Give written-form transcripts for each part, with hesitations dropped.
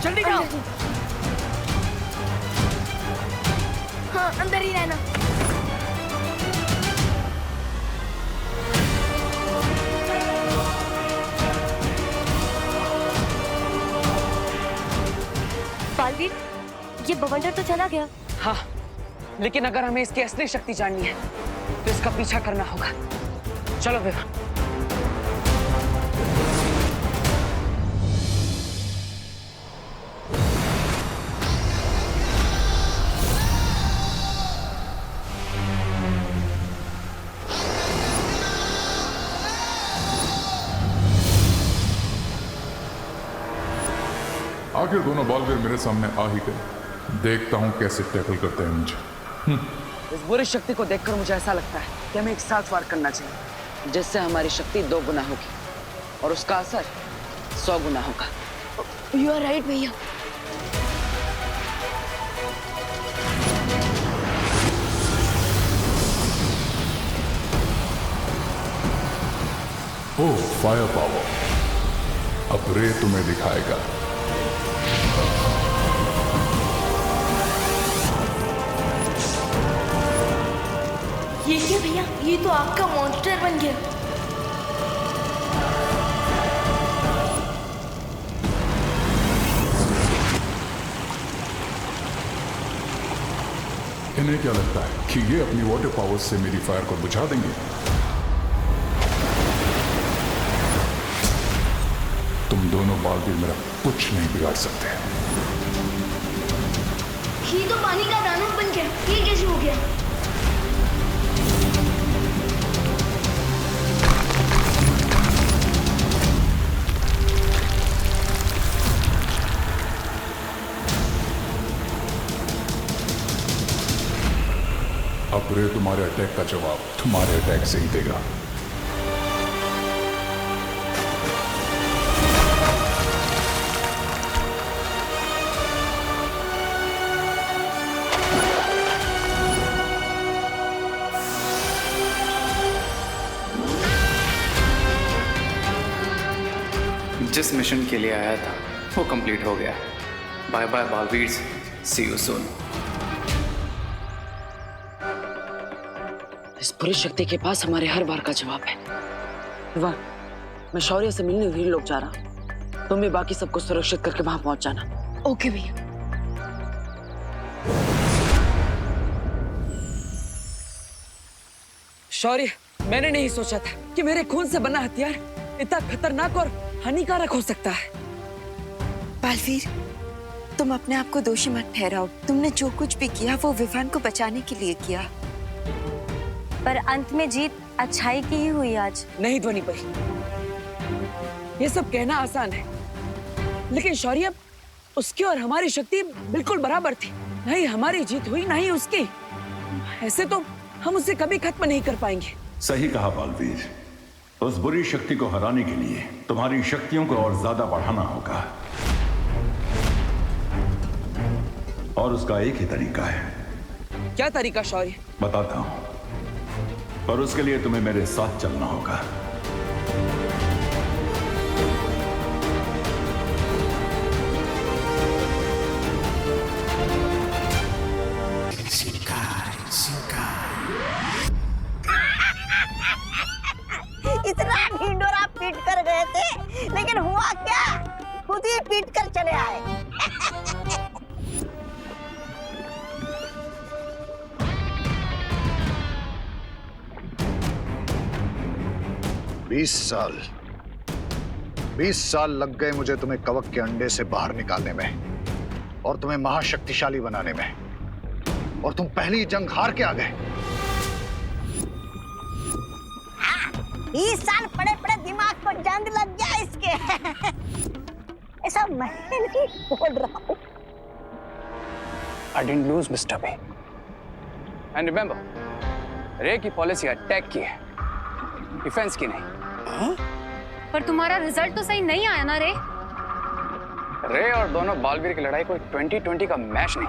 जल्दी जाओ। हाँ अंदर ही रहना। बालवीर, ये बवंडर तो चला गया। हाँ, लेकिन अगर हमें इसकी असली शक्ति जाननी है तो इसका पीछा करना होगा। चलो विवान। आखिर दोनों बालवीर मेरे सामने आ ही गए। देखता हूं कैसे टैकल करते हैं मुझे। इस बुरी शक्ति को देखकर मुझे ऐसा लगता है कि हमें एक साथ वार करना चाहिए, जिससे हमारी शक्ति 2 गुना होगी और उसका असर 100 गुना होगा। यू आर राइट भैया। ओह फायर पावर, अब रे तुम्हें दिखाएगा। ये क्या भैया, ये तो आपका मॉन्स्टर बन गया। इन्हें क्या लगता है कि ये अपनी वाटर पावर से मेरी फायर को बुझा देंगे? तुम दोनों बालवीर मेरा कुछ नहीं बिगाड़ सकते। ये तो पानी का दानव बन गया। ये कैसे हो गया? अब रे तुम्हारे अटैक का जवाब तुम्हारे अटैक से ही देगा। जिस मिशन के लिए आया था वो कंप्लीट हो गया। Bye bye Baalveer, see you soon. इस पूरी शक्ति के पास हमारे हर बार का जवाब है। विवान, मैं शौर्य से मिलने वीर लोग जा रहा हूँ। तुम भी बाकी सबको सुरक्षित करके वहां पहुंच जाना। ओके भैया। शौर्य, मैंने नहीं सोचा था कि मेरे खून से बना हथियार इतना खतरनाक और हानिकारक हो सकता है। बालवीर, तुम अपने आप को दोषी मत ठहराओ। तुमने जो कुछ भी किया वो विवान को बचाने के लिए किया। पर अंत में जीत अच्छाई की ही हुई आज। नहीं ध्वनि पर, ये सब कहना आसान है, लेकिन शौर्य, उसकी और हमारी शक्ति बिल्कुल बराबर थी। नहीं हमारी जीत हुई, नहीं उसकी। ऐसे तो हम उसे कभी खत्म नहीं कर पाएंगे। सही कहा बालवीर। उस बुरी शक्ति को हराने के लिए तुम्हारी शक्तियों को और ज्यादा बढ़ाना होगा, और उसका एक ही तरीका है। क्या तरीका शौर्य? बताता हूं, पर उसके लिए तुम्हें मेरे साथ चलना होगा। इतना ढिंडोरा पीट कर गए थे, लेकिन हुआ क्या? खुद ही पीट कर चले आए। 20 साल लग गए मुझे तुम्हें कवक के अंडे से बाहर निकालने में और तुम्हें महाशक्तिशाली बनाने में, और तुम पहली जंग हार के आ गए। 20 साल पड़े पड़े दिमाग को जंग लग गया इसके। ऐसा मैं नहीं बोल रहा हूँ। I didn't lose, Mr. B. And remember, रे की पॉलिसी अटैक की है, डिफेंस की नहीं। पर तुम्हारा रिजल्ट तो सही नहीं आया ना रे। रे और दोनों बालवीर की लड़ाई कोई 2020 का मैच नहीं,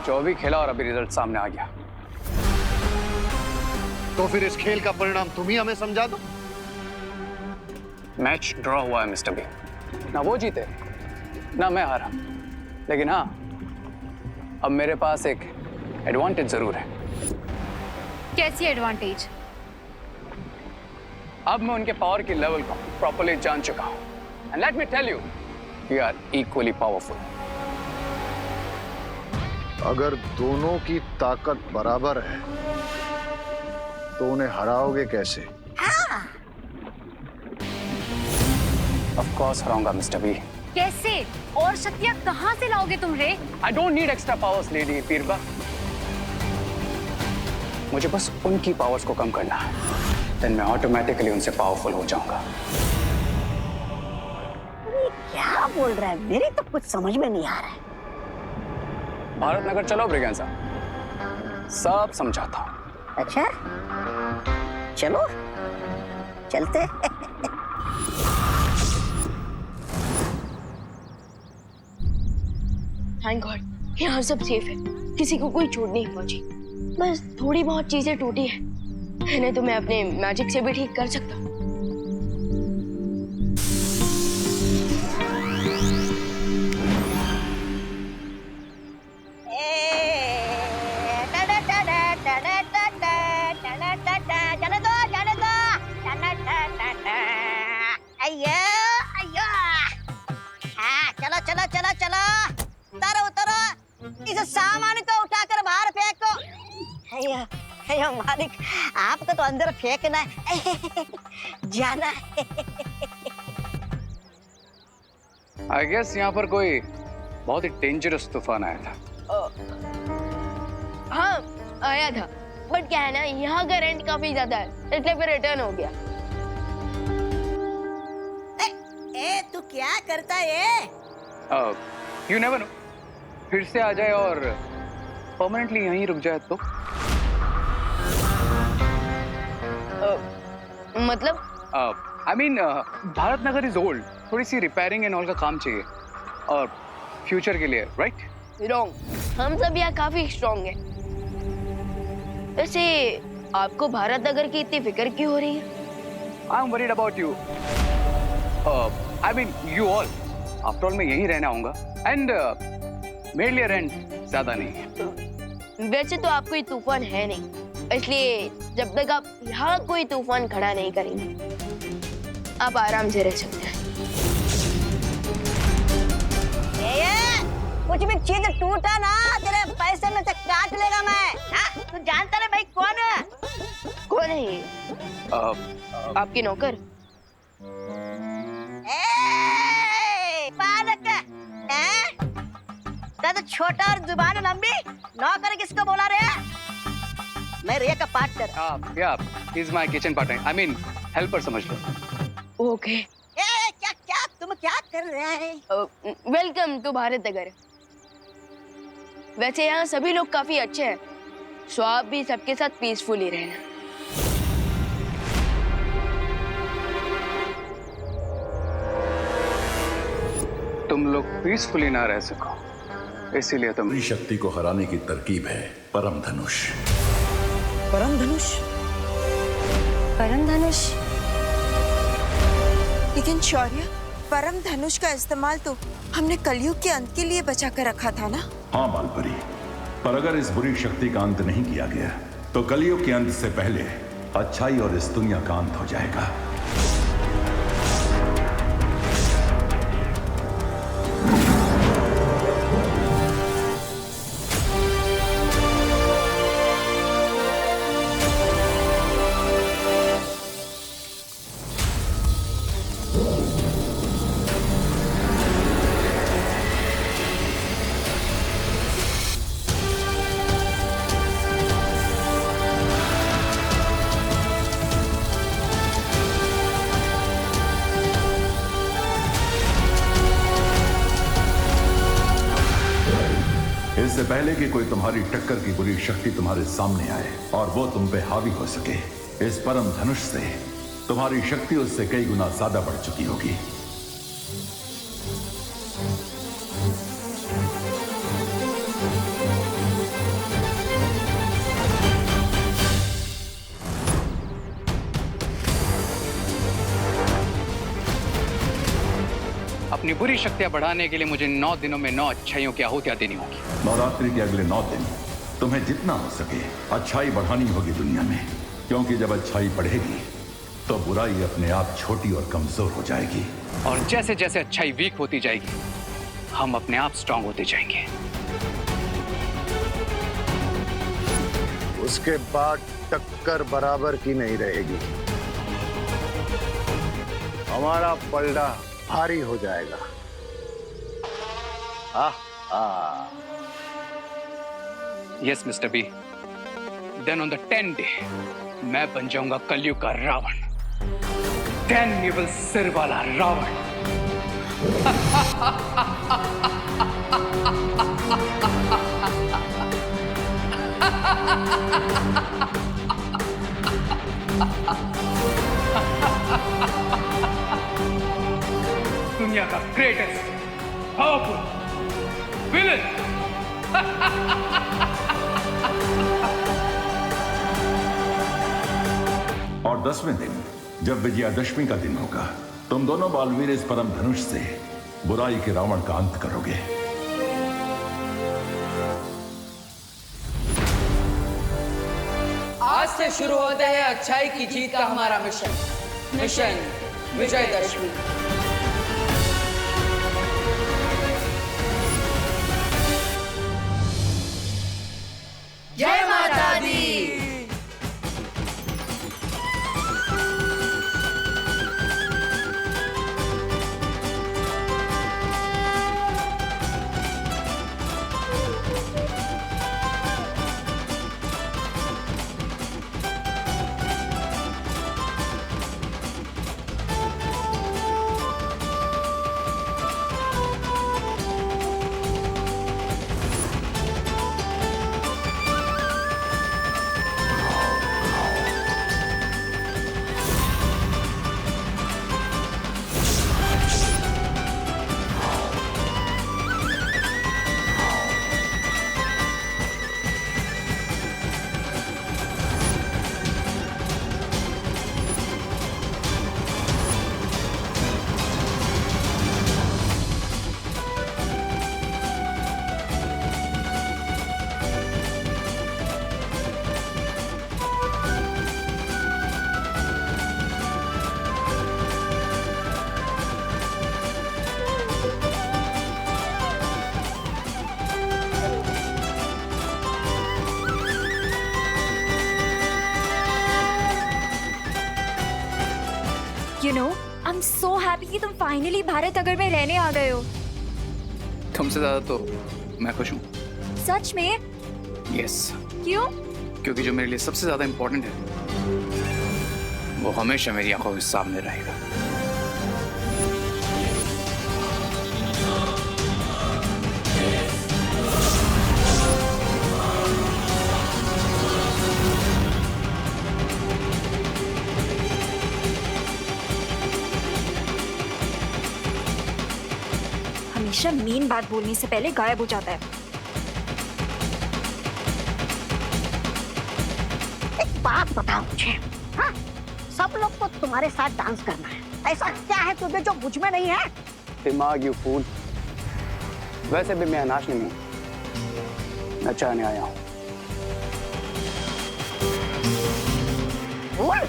जो भी खेला और अभी रिजल्ट सामने आ गया। तो फिर इस खेल का परिणाम तुम ही हमें समझा दो। मैच ड्रॉ हुआ है मिस्टर बी। ना वो जीते ना मैं हारा, लेकिन हाँ, अब मेरे पास एक एडवांटेज जरूर है। कैसी एडवांटेज? अब मैं उनके पावर की लेवल को प्रॉपर्ली जान चुका हूं। And let me tell you, we are equally powerful. अगर दोनों की ताकत बराबर है तो उन्हें हराओगे कैसे? ऑफ कोर्स हराऊंगा मिस्टर बी। कैसे? और शक्तियाँ कहाँ से लाओगे तुम रे? I don't need extra powers lady पीरबा। मुझे बस उनकी पावर्स को कम करना है, देन मैं ऑटोमेटिकली उनसे पावरफुल हो जाऊंगा। क्या बोल रहा है? मेरी तो कुछ समझ में नहीं आ रहा है। भारत नगर चलो ब्रिगेंजा, सब समझाता हूं। अच्छा, चलो चलते। थैंक गॉड यहाँ सब सेफ है, किसी को कोई चोट नहीं पहुंची। बस थोड़ी बहुत चीजें टूटी है, इन्हें तो मैं अपने मैजिक से भी ठीक कर सकता हूँ। चलो चलो चलो चलो, उतरो उतरो, इस सामान को उठाकर बाहर फेंको। अयो अयो मालिक, आपको तो अंदर फेंकना है, जाना है। आई गेस यहाँ पर कोई बहुत ही डेंजरस तूफान आया था। हाँ आया था, बट क्या है ना, यहाँ का रेंट काफी ज्यादा है, इसलिए फिर रिटर्न हो गया। ए तू क्या करता है? यू नेवर नो, फिर से आ जाए और परमानेंटली यहीं रुक जाए तो। मतलब I mean Bharat Nagar is old, थोड़ी सी रिपेयरिंग एंड ऑल का काम चाहिए और फ्यूचर के लिए, राइट? रॉन्ग, हम सब यहाँ काफी स्ट्रॉन्ग हैं। वैसे आपको भारत नगर की इतनी फिक्र क्यों हो रही है? I am worried about you. I mean you all. After all मैं यहीं रहना आऊंगा एंड मेरे लिए रेंट ज्यादा नहीं है। वैसे तो आप कोई तूफान है नहीं, इसलिए जब तक आप यहाँ कोई तूफान खड़ा नहीं करेंगे, आप आराम से रह सकते हैं। कुछ भी चीज टूटा ना, तेरे पैसे में से काट लेगा मैं। तू जानता ना भाई कौन है? कौन है ये? आपके नौकर? बालक है, तो छोटा और जुबान लंबी, नौकर किसको बोला रे? मैं रे का पार्टनर। या is my kitchen partner, I mean helper समझ लो। ओके। क्या क्या तुम क्या कर रहे हैं? Welcome to Bharat Nagar. वैसे यहाँ सभी लोग काफी अच्छे हैं, सो आप भी सबके साथ पीसफुली रहना। तुम लोग पीसफुली ना रह सको, इसीलिए तुम बुरी शक्ति को हराने की तरकीब है परम धनुष। परम धनुष? परम धनुष? लेकिन शौर्य, परम धनुष का इस्तेमाल तो हमने कलयुग के अंत के लिए बचा कर रखा था ना? हाँ बालपरी, पर अगर इस बुरी शक्ति का अंत नहीं किया गया तो कलयुग के अंत से पहले अच्छाई और इस दुनिया का अंत हो जाएगा। इससे पहले कि कोई तुम्हारी टक्कर की बुरी शक्ति तुम्हारे सामने आए और वो तुम पे हावी हो सके, इस परम धनुष से तुम्हारी शक्ति उससे कई गुना ज्यादा बढ़ चुकी होगी। अपनी बुरी शक्तियां बढ़ाने के लिए मुझे 9 दिनों में 9 अच्छाइयों की आहुतियां देनी होगी। नवरात्रि के अगले 9 दिन तुम्हें जितना हो सके अच्छाई बढ़ानी होगी दुनिया में, क्योंकि जब अच्छाई बढ़ेगी तो बुराई अपने आप छोटी और कमजोर हो जाएगी। और जैसे जैसे अच्छाई वीक होती जाएगी, हम अपने आप स्ट्रांग होते जाएंगे। उसके बाद टक्कर बराबर की नहीं रहेगी, हमारा पलड़ा भारी हो जाएगा। Yes mister B, then on the 10th day मैं बन जाऊंगा कलयुग का रावण, 10 निवल सिर वाला रावण। दुनिया का ग्रेटेस्ट पावरफुल विलन। और 10वें दिन जब विजयादशमी का दिन होगा, तुम दोनों बालवीर इस परम धनुष से बुराई के रावण का अंत करोगे। आज से शुरू होता है अच्छाई की जीत का हमारा मिशन, मिशन विजयदशमी। जय माता दी। You know, I'm so happy कि तुम फाइनली भारत नगर में रहने आ गए हो। तुमसे ज्यादा तो मैं खुश हूँ। सच में? यस। क्यों? क्योंकि जो मेरे लिए सबसे ज्यादा इंपॉर्टेंट है वो हमेशा मेरी आंखों के सामने रहेगा। हमेशा मेन बात बोलने से पहले गायब हो जाता है। एक बात बताओ मुझे, हाँ? सब लोग को तुम्हारे साथ डांस करना है, ऐसा क्या है तुझे जो मुझ में नहीं है? दिमाग यू फूल। वैसे भी मैं नाचने में नचाने आया हूँ। फूल?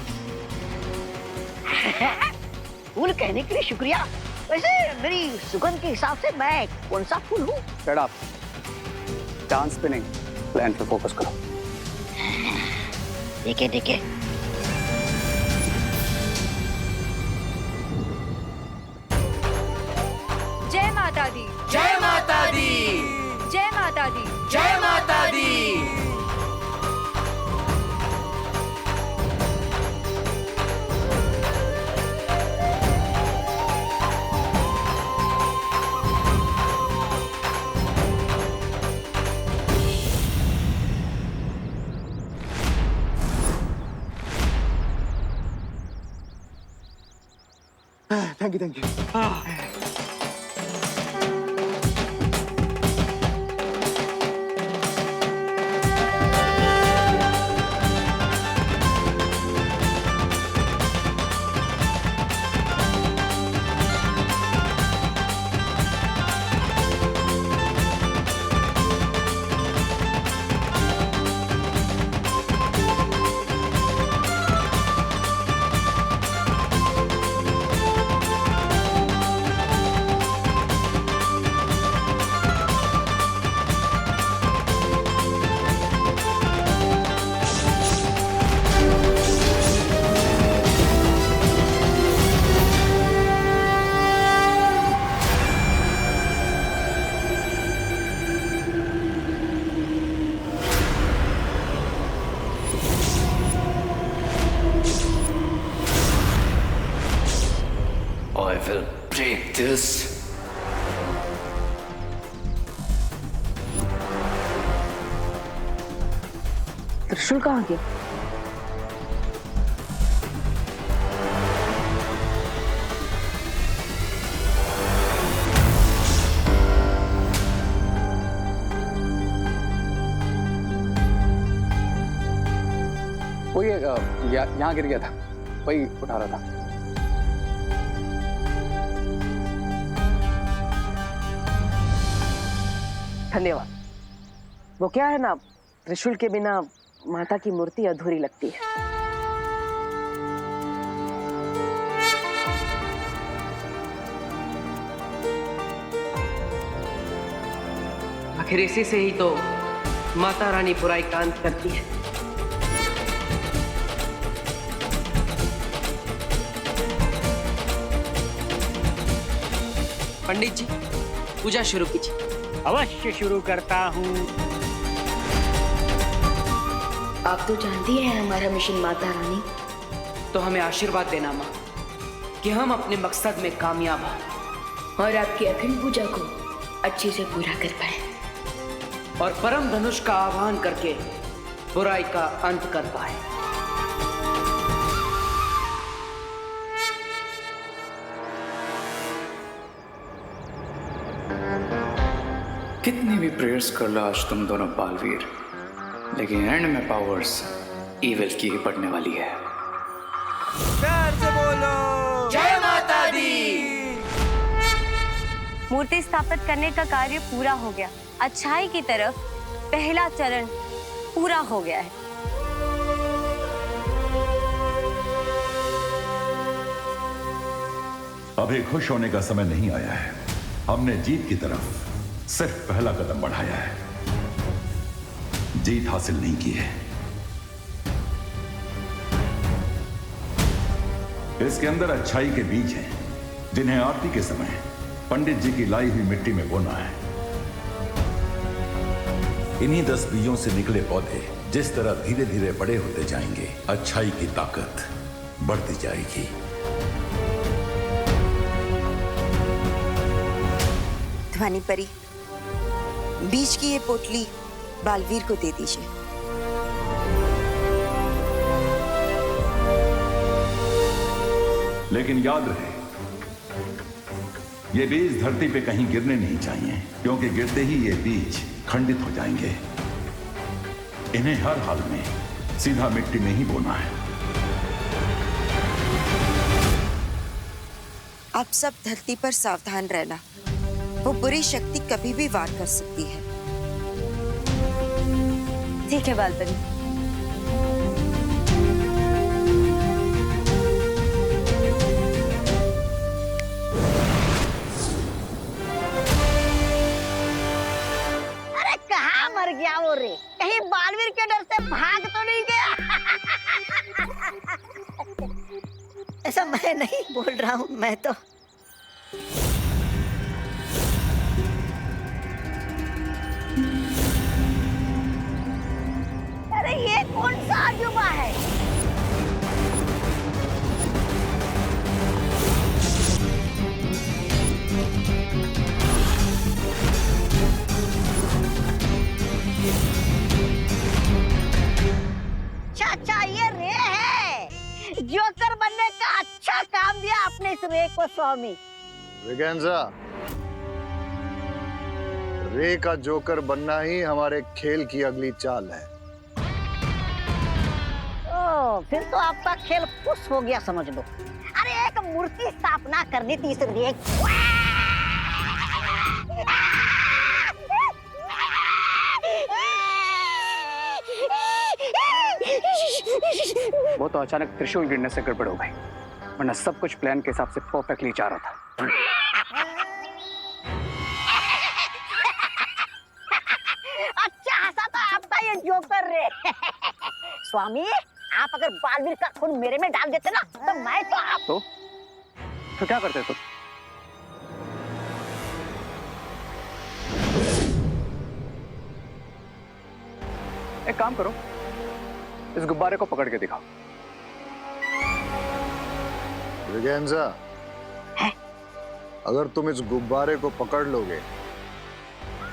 फूल कहने के लिए शुक्रिया। वैसे मेरी सुगंध के हिसाब से मैं कौन सा फूल हूँ? Shut up. डांस पे नहीं, प्लान पे फोकस करो। ठीक है ठीक है। जय माता दी। जय माता दी। जय माता दी। जय माता दी। Thank you, thank you. this. त्रिशूल कहाँ गया? वो ये यहाँ गिर गया था, वही उठा रहा था। धन्यवाद। वो क्या है ना, त्रिशूल के बिना माता की मूर्ति अधूरी लगती है। आखिर इसी से ही तो माता रानी बुराई का अंत करती है। पंडित जी, पूजा शुरू कीजिए। अवश्य शुरू करता हूँ। आप तो जानती हैं हमारा मिशन माता रानी। तो हमें आशीर्वाद देना माँ कि हम अपने मकसद में कामयाब हों और आपकी अखंड पूजा को अच्छे से पूरा कर पाए और परम धनुष का आह्वान करके बुराई का अंत कर पाए। कितनी भी प्रेयर्स कर लो आज तुम दोनों बालवीर, लेकिन एंड में पावर्स इविल की ही पड़ने वाली है। प्यार से बोलो जय माता दी। मूर्ति स्थापित करने का कार्य पूरा हो गया। अच्छाई की तरफ पहला चरण पूरा हो गया है। अभी खुश होने का समय नहीं आया है। हमने जीत की तरफ सिर्फ पहला कदम बढ़ाया है, जीत हासिल नहीं की है। इसके अंदर अच्छाई के बीज हैं, जिन्हें आरती के समय पंडित जी की लाई हुई मिट्टी में बोना है। इन्हीं 10 बीजों से निकले पौधे जिस तरह धीरे धीरे बड़े होते जाएंगे, अच्छाई की ताकत बढ़ती जाएगी। ध्वनि परी, बीज की ये पोटली बालवीर को दे दीजिए। लेकिन याद रहे, ये बीज धरती पे कहीं गिरने नहीं चाहिए, क्योंकि गिरते ही ये बीज खंडित हो जाएंगे। इन्हें हर हाल में सीधा मिट्टी में ही बोना है। आप सब धरती पर सावधान रहना, वो बुरी शक्ति कभी भी वार कर सकती है। ठीक है बालपरी। अरे कहाँ मर गया वो रे? कहीं बालवीर के डर से भाग तो नहीं गया? ऐसा मैं नहीं बोल रहा हूँ, मैं तो अरे ये कौन सा अजूबा है? अच्छा, ये रे है। जोकर बनने का अच्छा काम दिया आपने इस रे को स्वामी। विगेंजा, रे का जोकर बनना ही हमारे खेल की अगली चाल है। फिर तो आपका खेल खुश हो गया समझ लो। अरे एक मूर्ति स्थापना करनी थी इस रे। वो तो अचानक त्रिशूल गिरने से गड़बड़ हो गई, वरना सब कुछ प्लान के हिसाब से परफेक्टली जा रहा था। अच्छा हंसा था आपका ये जोकर रे। स्वामी, आप अगर बालवीर का खून मेरे में डाल देते ना, तो मैं तो आप तो क्या करते तुम? एक काम करो, इस गुब्बारे को पकड़ के दिखाओ। विगेंजा, अगर तुम इस गुब्बारे को पकड़ लोगे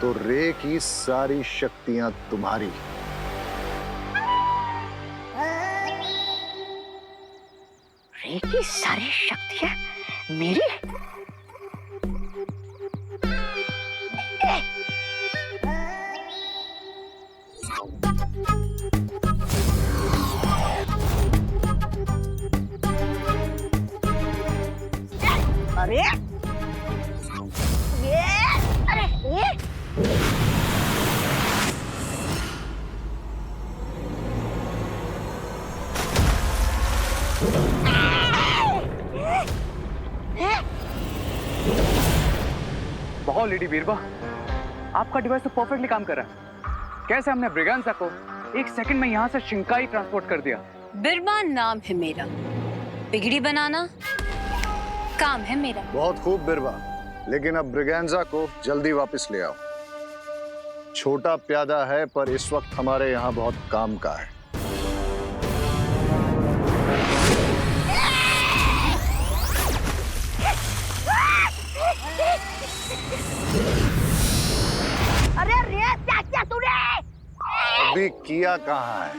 तो रे की सारी शक्तियां तुम्हारी। रे की सारी शक्तियां मेरी? अरे ये बहुत लेडी बीरबा, आपका डिवाइस तो परफेक्टली काम कर रहा है। कैसे हमने ब्रिगेंजा को 1 सेकंड में यहाँ से शिंकाई ट्रांसपोर्ट कर दिया। बिरबा नाम है मेरा, बिगड़ी बनाना काम है मेरा। बहुत खूब बिरबा, लेकिन अब ब्रिगेंजा को जल्दी वापस ले आओ। छोटा प्यादा है पर इस वक्त हमारे यहाँ बहुत काम का है। अरे रे क्या किया तूने? अभी किया कहाँ है,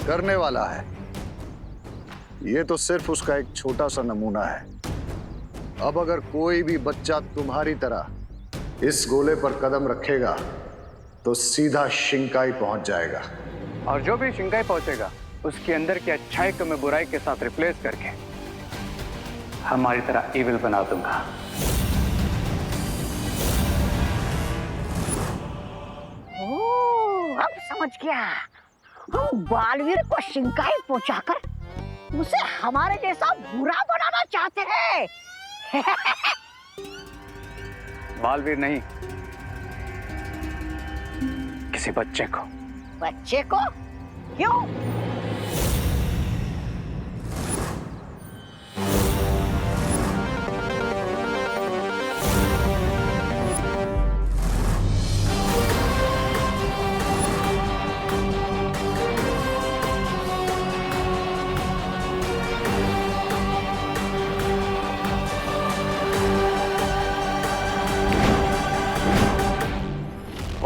करने वाला है। ये तो सिर्फ उसका एक छोटा सा नमूना है। अब अगर कोई भी बच्चा तुम्हारी तरह इस गोले पर कदम रखेगा तो सीधा शिंकाई पहुंच जाएगा। और जो भी शिंकाई पहुंचेगा उसके अंदर की अच्छाई को मैं बुराई के साथ रिप्लेस करके हमारी तरह इविल बना दूंगा। ओह, अब समझ गया। हम बालवीर को शिंकाई पहुंचाकर उसे हमारे जैसा बुरा बनाना चाहते हैं। बालवीर नहीं, किसी बच्चे को। बच्चे को? क्यों?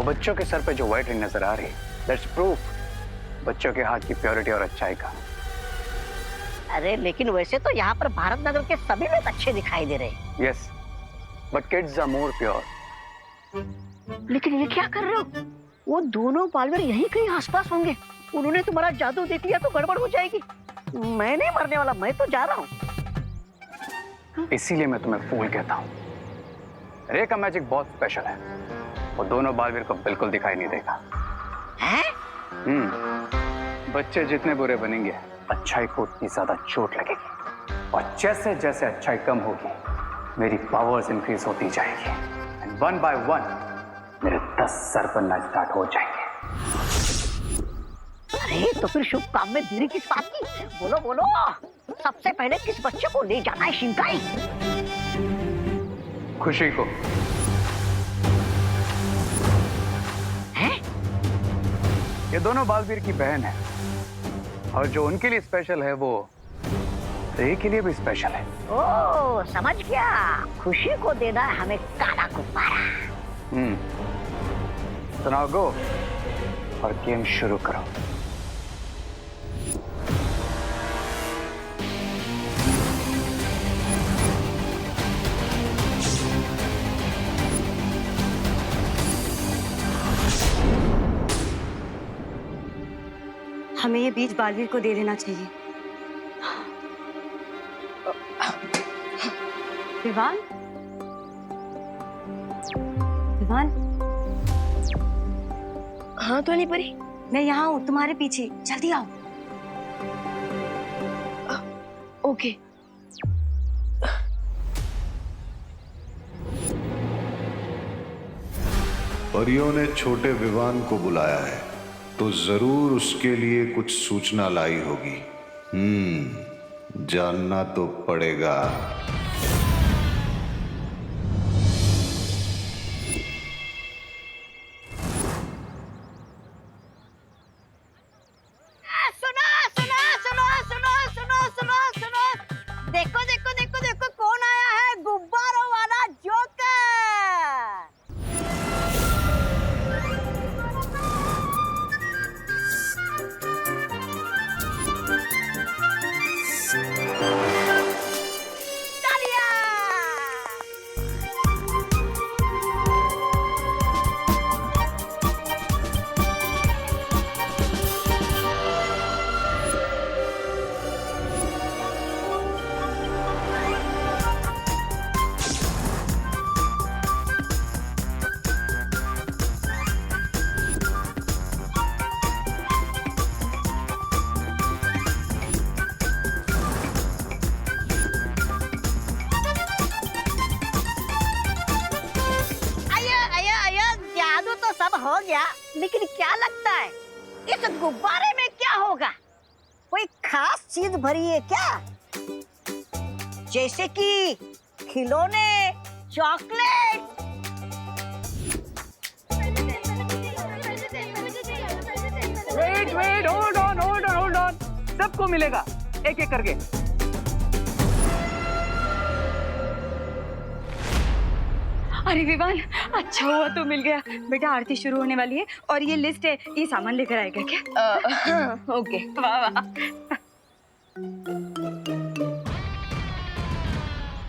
बच्चों के सर पे जो व्हाइट रिंग नजर आ रही है, दैट्स प्रूफ बच्चों के हाथ की प्योरिटी और अच्छाई का। अरे लेकिन वैसे तो यहाँ पर भारत नगर के सभी लोग अच्छे दिखाई दे रहे हैं। Yes, but kids are more pure. लेकिन ये क्या कर रहे हो? वो दोनों बालवीर यहीं कहीं आसपास होंगे। उन्होंने तुम्हारा जादू देख लिया तो गड़बड़ हो जाएगी। मैं नहीं मरने वाला, मैं तो जा रहा हूँ। इसीलिए मैं तुम्हें फूल कहता हूँ। रे का मैजिक बहुत स्पेशल है, वो दोनों बालवीर को बिल्कुल दिखाई नहीं देगा। हैं? बच्चे जितने बुरे बनेंगे अच्छाई को उतनी ज्यादा चोट लगेगी, और जैसे जैसे अच्छाई कम होगी मेरी पावर्स इंक्रीज होती जाएगी, एंड 1 by 1 मेरे 10 सर बनना स्टार्ट हो जाएंगे। अरे तो फिर शुभ काम में देरी किस बात की? बोलो बोलो, सबसे पहले किस बच्चे को ले जाना है शिंकाई? खुशी को। ये दोनों बालवीर की बहन है, और जो उनके लिए स्पेशल है वो रे के लिए भी स्पेशल है। ओह, समझ गया। खुशी को देना है हमें काला गुब्बारा। तो नाउ गो और गेम शुरू करो। हमें ये बीज बालवीर को दे देना चाहिए। विवान, विवान। हाँ तो नहीं परी, मैं यहाँ हूँ तुम्हारे पीछे, जल्दी आओ। ओके। परियों ने छोटे विवान को बुलाया है तो जरूर उसके लिए कुछ सूचना लाई होगी। जानना तो पड़ेगा। सुनो सुनो सुनो सुनो सुनो सुनो सुनो, देखो देखो देखो देखो कौन आया गया, लेकिन क्या लगता है इस गुब्बारे में क्या होगा? कोई खास चीज भरी है क्या? जैसे कि खिलौने, चॉकलेट? वेट होल्ड ऑन, सबको मिलेगा एक एक करके। अरे विवान, अच्छा हुआ तो मिल गया। बेटा आरती शुरू होने वाली है और ये लिस्ट है, ये सामान लेकर आएगा क्या? ओके। वाह वाह।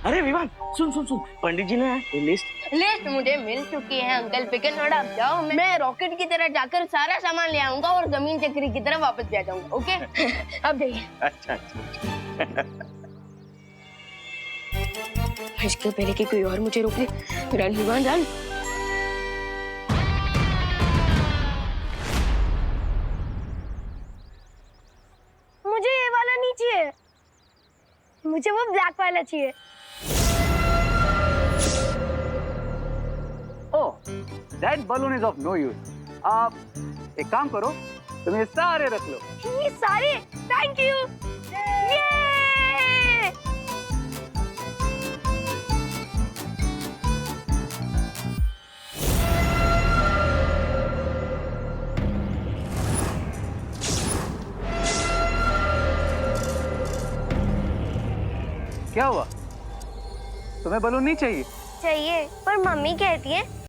अरे विवान, सुन सुन सुन, पंडित जी ने लिस्ट मुझे मिल चुकी है अंकल। पिक एंड नोट, आप जाओ, मैं रॉकेट की तरह जाकर सारा सामान ले आऊंगा और जमीन चक्री की तरह वापस भी आ जाऊंगा। ओके? अब जाइए। अच्छा अच्छा। इसके पहले कि कोई और मुझे रोक ले। Run Vivaan run. मुझे ये वाला नहीं चाहिए, मुझे वो ब्लैक वाला चाहिए। ओह, that balloon is of no use. आप एक काम करो, तुम ये सारे रख लो। ये सारे? Thank you. ये क्या हुआ? तुम्हें बलून नहीं चाहिए? चाहिए, पर मम्मी कहती है